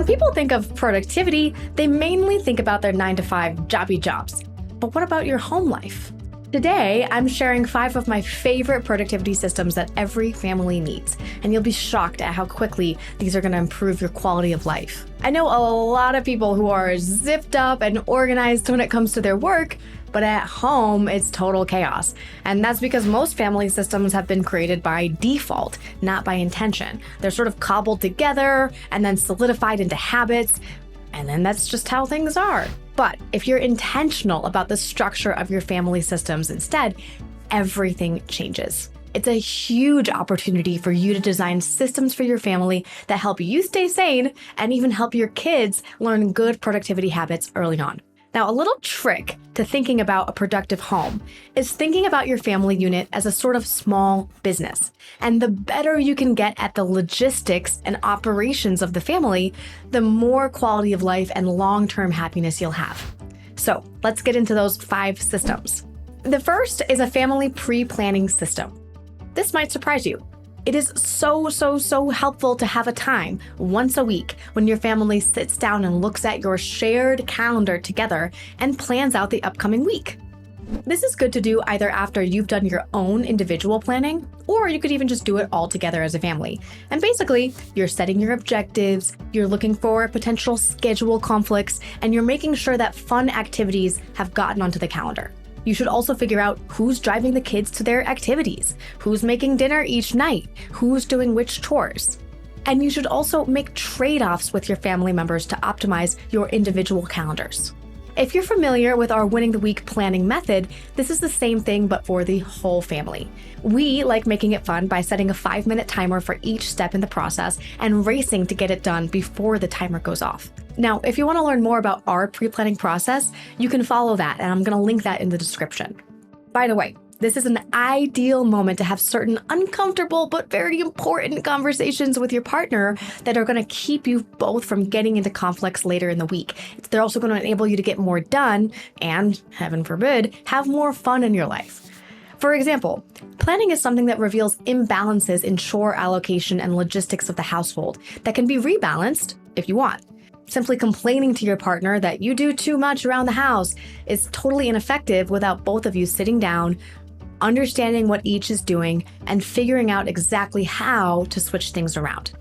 people think of productivity, they mainly think about their 9-to-5 jobby jobs. But what about your home life? Today, I'm sharing 5 of my favorite productivity systems that every family needs, and you'll be shocked at how quickly these are going to improve your quality of life. I know a lot of people who are zipped up and organized when it comes to their work, but at home, it's total chaos. And that's because most family systems have been created by default, not by intention. They're sort of cobbled together and then solidified into habits, and then that's just how things are. But if you're intentional about the structure of your family systems instead, everything changes. It's a huge opportunity for you to design systems for your family that help you stay sane and even help your kids learn good productivity habits early on. Now, a little trick to thinking about a productive home is thinking about your family unit as a sort of small business. And the better you can get at the logistics and operations of the family, the more quality of life and long-term happiness you'll have. So let's get into those 5 systems. The first is a family pre-planning system. This might surprise you. It is so helpful to have a time once a week when your family sits down and looks at your shared calendar together and plans out the upcoming week. This is good to do either after you've done your own individual planning, or you could even just do it all together as a family. And basically, you're setting your objectives, you're looking for potential schedule conflicts, and you're making sure that fun activities have gotten onto the calendar. You should also figure out who's driving the kids to their activities, who's making dinner each night, who's doing which chores. And you should also make trade-offs with your family members to optimize your individual calendars. If you're familiar with our Winning the Week planning method, this is the same thing but for the whole family. We like making it fun by setting a 5-minute timer for each step in the process and racing to get it done before the timer goes off. Now, if you want to learn more about our pre-planning process, you can follow that, and I'm going to link that in the description. By the way, this is an ideal moment to have certain uncomfortable but very important conversations with your partner that are going to keep you both from getting into conflicts later in the week. They're also going to enable you to get more done and, heaven forbid, have more fun in your life. For example, planning is something that reveals imbalances in chore allocation and logistics of the household that can be rebalanced if you want. Simply complaining to your partner that you do too much around the house is totally ineffective without both of you sitting down, understanding what each is doing, and figuring out exactly how to switch things around.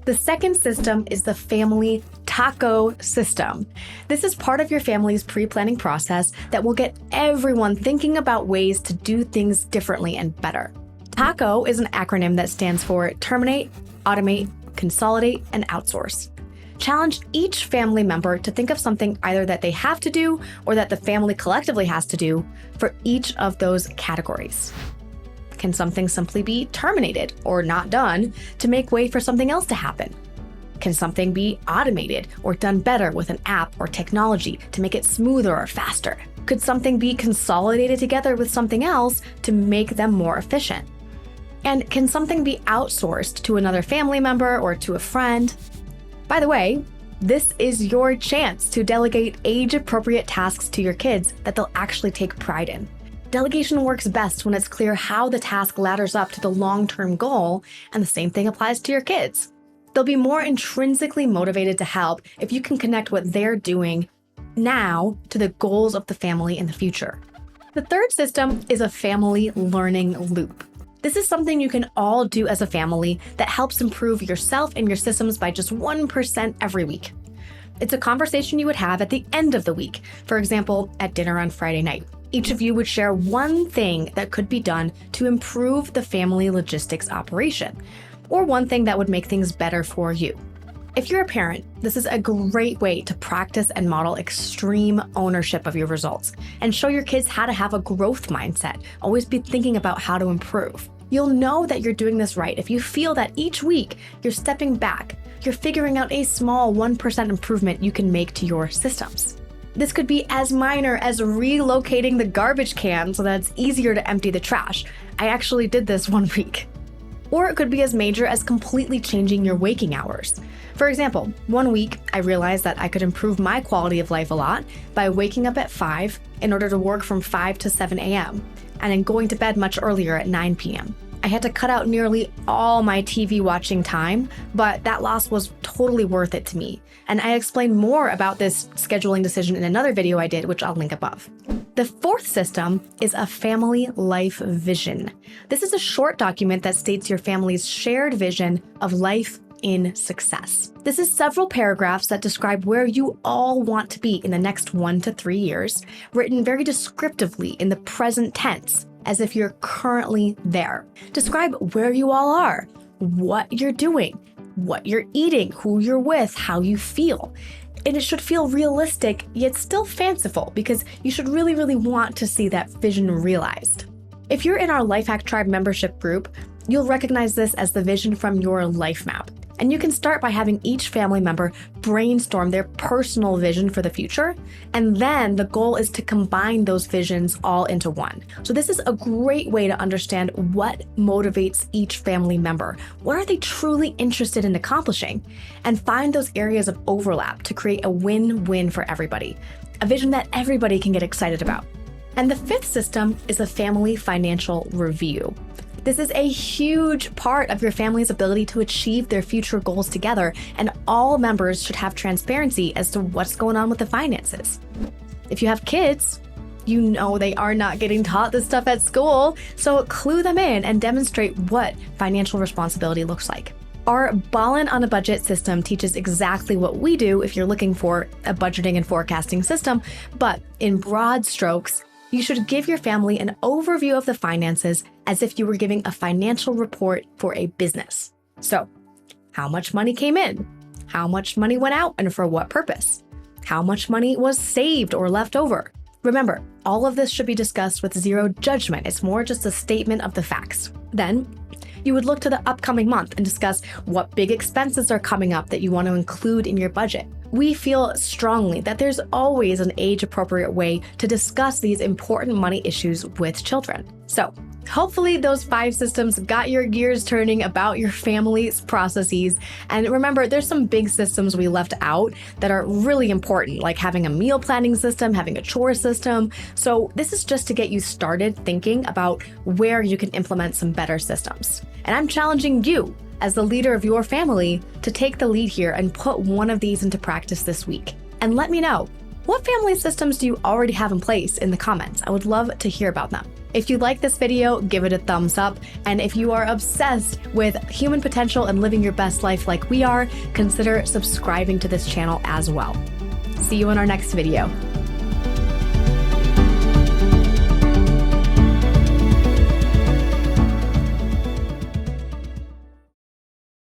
The second system is the family taco system. This is part of your family's pre-planning process that will get everyone thinking about ways to do things differently and better. TACO is an acronym that stands for Terminate, Automate, Consolidate, and Outsource. Challenge each family member to think of something either that they have to do or that the family collectively has to do for each of those categories. Can something simply be terminated or not done to make way for something else to happen? Can something be automated or done better with an app or technology to make it smoother or faster? Could something be consolidated together with something else to make them more efficient? And can something be outsourced to another family member or to a friend? By the way, this is your chance to delegate age-appropriate tasks to your kids that they'll actually take pride in. Delegation works best when it's clear how the task ladders up to the long-term goal, and the same thing applies to your kids. They'll be more intrinsically motivated to help if you can connect what they're doing now to the goals of the family in the future. The third system is a family learning loop. This is something you can all do as a family that helps improve yourself and your systems by just 1% every week. It's a conversation you would have at the end of the week, for example, at dinner on Friday night. Each of you would share one thing that could be done to improve the family logistics operation, or one thing that would make things better for you. If you're a parent, this is a great way to practice and model extreme ownership of your results and show your kids how to have a growth mindset, always be thinking about how to improve. You'll know that you're doing this right if you feel that each week you're stepping back, you're figuring out a small 1% improvement you can make to your systems. This could be as minor as relocating the garbage can so that it's easier to empty the trash. I actually did this one week. Or it could be as major as completely changing your waking hours. For example, one week I realized that I could improve my quality of life a lot by waking up at 5 in order to work from 5 to 7 a.m. and then going to bed much earlier at 9 p.m. I had to cut out nearly all my TV watching time, but that loss was totally worth it to me. And I explained more about this scheduling decision in another video I did, which I'll link above. The fourth system is a family life vision. This is a short document that states your family's shared vision of life in success. This is several paragraphs that describe where you all want to be in the next 1 to 3 years, written very descriptively in the present tense, as if you're currently there. Describe where you all are, what you're doing, what you're eating, who you're with, how you feel. And it should feel realistic, yet still fanciful, because you should really want to see that vision realized. If you're in our Lifehack Tribe membership group, you'll recognize this as the vision from your life map. And you can start by having each family member brainstorm their personal vision for the future. And then the goal is to combine those visions all into one. So this is a great way to understand what motivates each family member. What are they truly interested in accomplishing? And find those areas of overlap to create a win-win for everybody. A vision that everybody can get excited about. And the fifth system is a family financial review. This is a huge part of your family's ability to achieve their future goals together, and all members should have transparency as to what's going on with the finances. If you have kids, you know they are not getting taught this stuff at school, so clue them in and demonstrate what financial responsibility looks like. Our Ballin' on a Budget system teaches exactly what we do if you're looking for a budgeting and forecasting system, but in broad strokes, you should give your family an overview of the finances as if you were giving a financial report for a business. So, how much money came in? How much money went out and for what purpose? How much money was saved or left over? Remember, all of this should be discussed with zero judgment. It's more just a statement of the facts. Then, you would look to the upcoming month and discuss what big expenses are coming up that you want to include in your budget. We feel strongly that there's always an age-appropriate way to discuss these important money issues with children. So, hopefully those 5 systems got your gears turning about your family's processes. And remember, there's some big systems we left out that are really important, like having a meal planning system, having a chore system. So this is just to get you started thinking about where you can implement some better systems. And I'm challenging you, as the leader of your family, to take the lead here and put one of these into practice this week. And let me know, what family systems do you already have in place in the comments? I would love to hear about them. If you like this video, give it a thumbs up. And if you are obsessed with human potential and living your best life like we are, consider subscribing to this channel as well. See you in our next video.